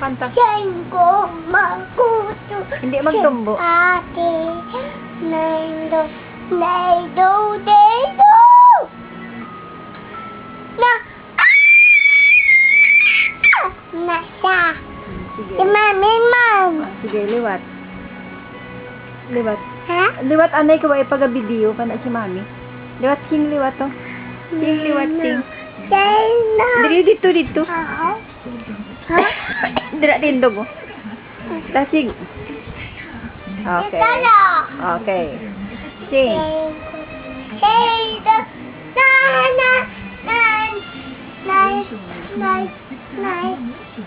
kanta. Jenggo makuto. Hindi magtumbo. Ate, naido, naido, naido. Na, nasa. Sige. Si mami, mam. Sige, liwat. Liwat. Ha? Liwat, anay ko ba ipag-video pa na si mami? Liwat, king liwat to. King liwat, king. China. Dito, dito. Ha? Ha? Dira tindog, oh. Tasig. Okay. Tala. Okay. Sing. Hey, the sana, nice, nice, nice, nice,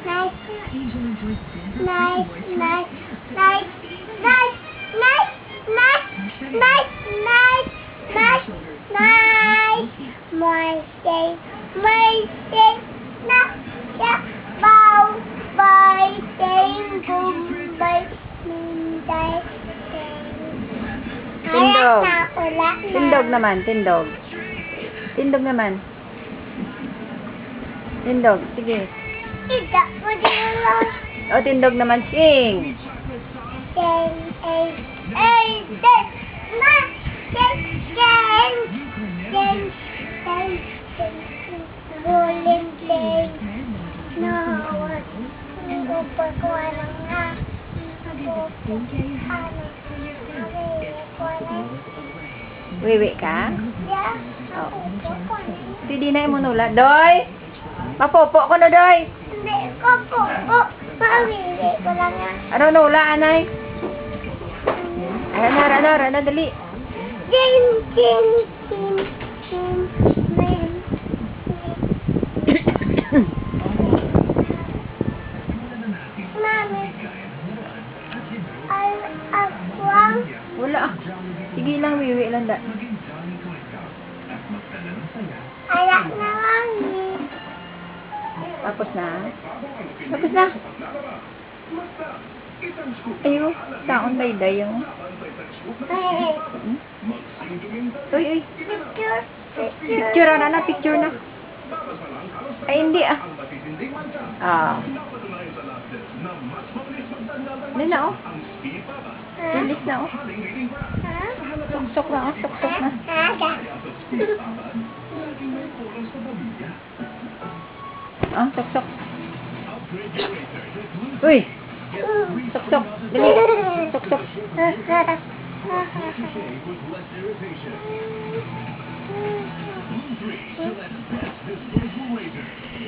nice, nice, nice, nice, nice, nice, nice, nice, nice, nice, nice, my day, na, ya, bow, by, day, boom, by, day, Tindog. Wala na. Tindog naman, tindog. Tindog naman. Tindog, sige. Tidak berdua. O, tindog naman, sing. Deng, deng, deng, ma, deng, deng, deng, deng, deng, bowling, deng. No, lupa ko lang nga. Wiwi ka? Ya, Oo. Hindi na yung nula. Doy! Papopo ko na, Doy! hindi ko po. Mawili ko lang nga. Ano nula, anay? Ano, dali. Ding, ding, ding, ding, ding. Mami, aswang. Wala. Sige lang, wiwi lang da. Ayak na mami. Tapos na. Tapos na. Ayo, taon day yung. Hey, Uy, uy. picture, Picture na, picture na. Ay, hindi ah. Ah. Hindi na oh. Release na oh. Ha? Sok na oh, sok na. Ada. Ah, sok. Uy, sok. Dali. Sok.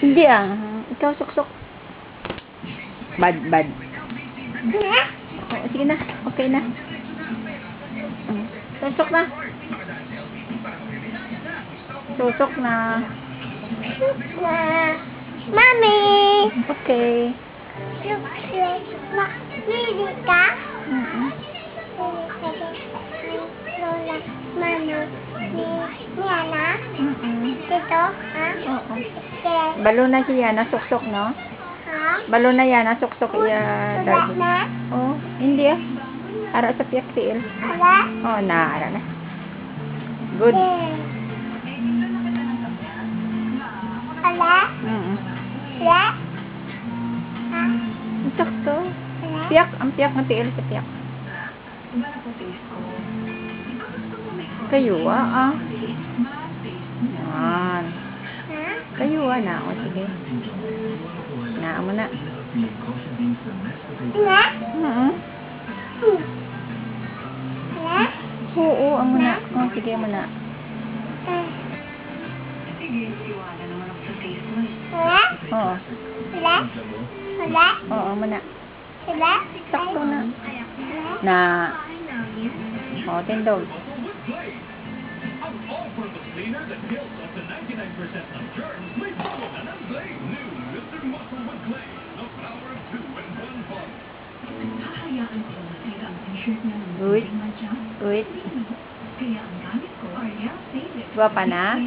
Hindi ah. Ikaw sok. Bad. Oh, sige na. Okay na. Susok na. Susok na. Mami. Okay. Pili ka? Mm-mm. Lola, mama, ni Yana, Mm-mm. dito, ha? Oo. Kaya, Balo na siya na suksok, no? ha? Balo na yan na suksok iya. Wala na? Oh, hindi ah. Ara sa piyak tiil. Wala? Oh, ara na. Good. Wala? Mm. Wala? Ha? Sakto. Wala? Piyak, ang piyak ng tiil sa piyak. Kayo ah. Yan. Ha? Kayo na. O, sige. Naan mo na. Wala? Mm-mm. Wala? Oo, amo na. O, sige mo na. Wala? Oo. Wala? Wala? Oo, amo na. Wala? Sakto na. Wala? Na. O, tindog. Wait. Guwapa na?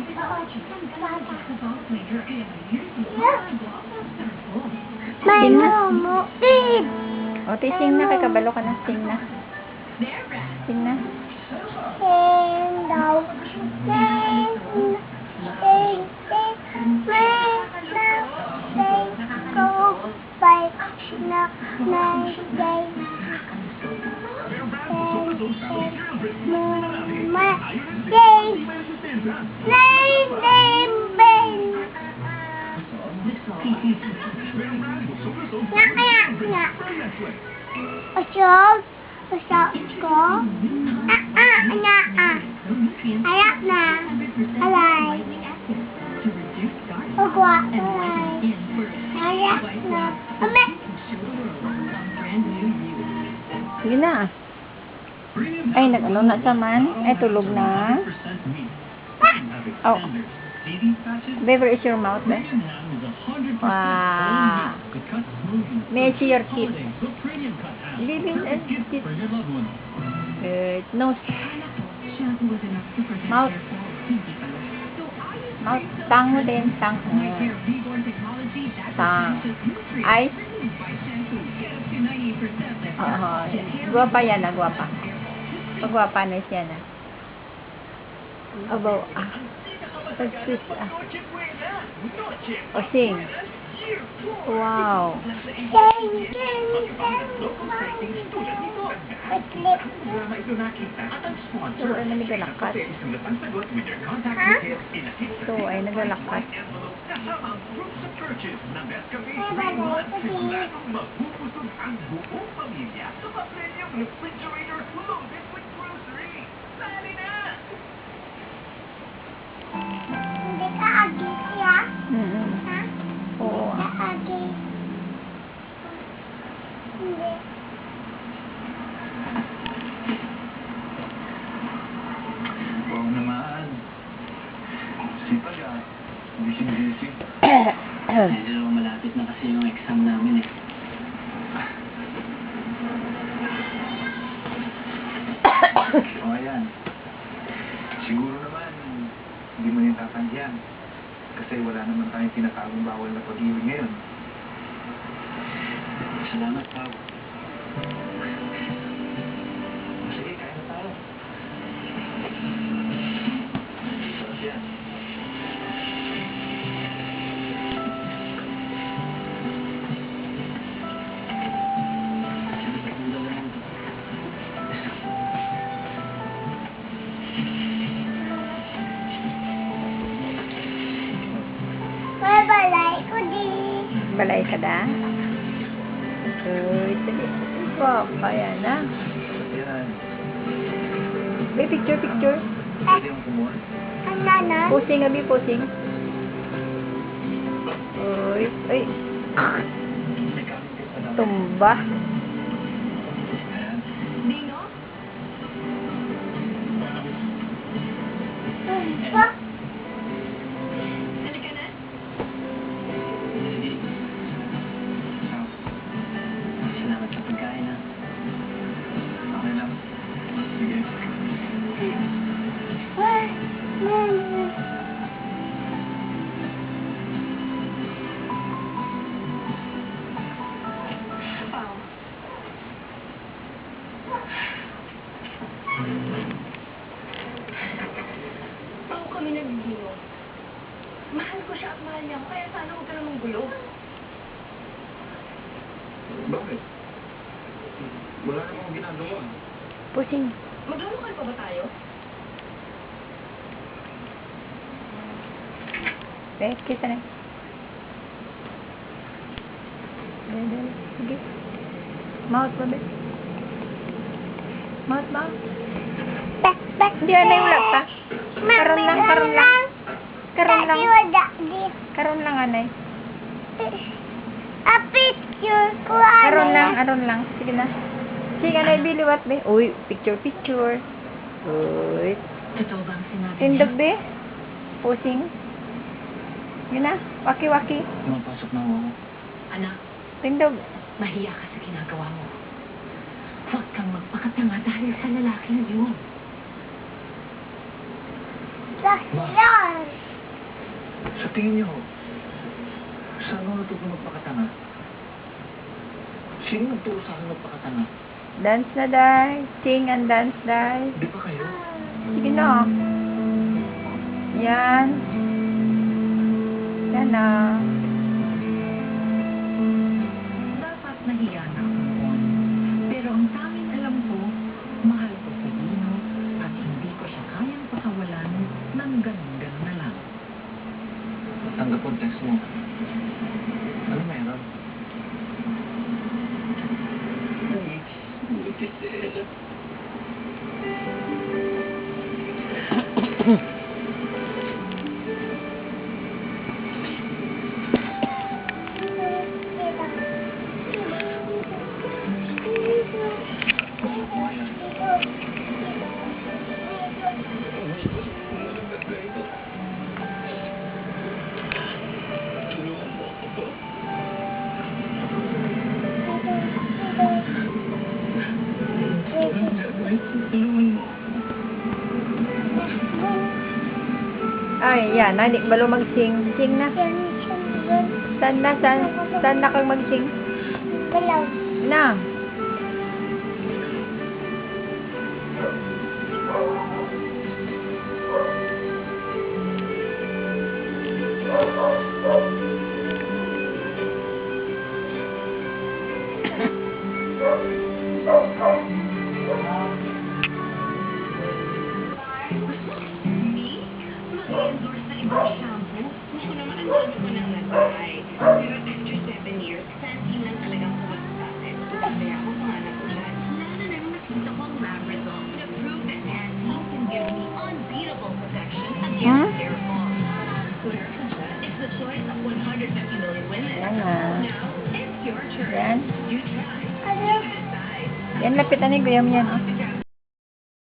May Sing na. momo. Beep. O, sing na. Kay kabalo ka na. Sing na. Sing na. Sing daw. Sing. Sing. Sing. Sing. Sing. Go. Bye. Usog. Usog ko. Ayak na. Alay. Ugwa. Alay. Ayak na. Ame. Sige na. Ay, nag-ano na sa man? Ay, tulog na. Oh. Bever, is your mouth, be? Wow. May I see your teeth? Living and teeth. Good. Nose. Mouth. Mouth. Tango din. Tango. Tang. Eyes. Guwapa yan na, guwapa. Pagwapa na siya na. Abaw, pag-sweet, O, sing. Wow. So, ay nagalakat. So, ay nagalakat. Hindi ka agi siya? Ha? Oo. Hindi ka agi. Hindi. Oo naman. Sipag ah. Gising-gising. Medyo malapit na kasi yung exam namin eh. O ayan. Siguro naman, hindi mo yung tatanggihan. Kasi wala naman tayong tinatagong bawal na pag-ibig ngayon. Salamat, Pao. Sige, kaya na tayo. Sarap yan. May balay ko di. Balay ka da? Good. Wow, kaya na. Yan. May picture. Pwede yung kumuha. Ang nanan. Posing, abi, posing. Uy, ay. Tumba. Ayan. Pa. Salamat sa pagkain ha. Okay lang. Sige. Bago kami nagbibino, mahal ko siya at mahal niya ako, kaya sana huwag ka namang gulo. Bakit? Wala namang ginagawa. Posing. Maglulukal pa ba tayo? Kiss na. Dali. Sige. Mouth, babe. Mouth. Back. Hindi na yung ulap pa. Karon lang. Dati wala di. Karon lang, anay. A picture ko Aron lang. Sige na. Sige, anay, biliwat, be. Uy, picture. Uy. Totoo ba ang sinabi Tindog, be. Posing. Yun na. Waki. Pumapasok na ako. Anak, Tindog. mahiya ka sa ginagawa mo. Huwag kang magpakatanga dahil sa lalaking yun. Yan. Sa tingin niyo, saan mo natuto magpakatanga? Sino nagturo sa akin magpakatanga? Dance na, day. Sing and dance, day. Di ba kayo? Sige na. Yan. Yan na. Dapat nahiya na ako noon. Pero ang tanging alam ko, mahal ko si Dino at hindi ko siya kayang pakawalan ng ganda. Tanggap ko ang text mo. Ano meron? Ay, yan. Hindi balo mag-sing. Sing na. Saan na kang mag-sing? Galaw. Na. Mag-endorse na ibang shampoo. Gusto naman ang dami ko ng nagay. Pero after 7 years, Pantene lang talagang kulit sa akin. Kaya ako pangalan ko dyan. Lalo na nung nakita ko ang lab results na prove that Pantene can give me unbeatable protection against hair fall. Where ka dyan? It's the choice of 150 million women. Yan nga. Now, it's your turn. Yan. You try. Ano? You decide. Yan, lapitan ni Guyam yan. Oh.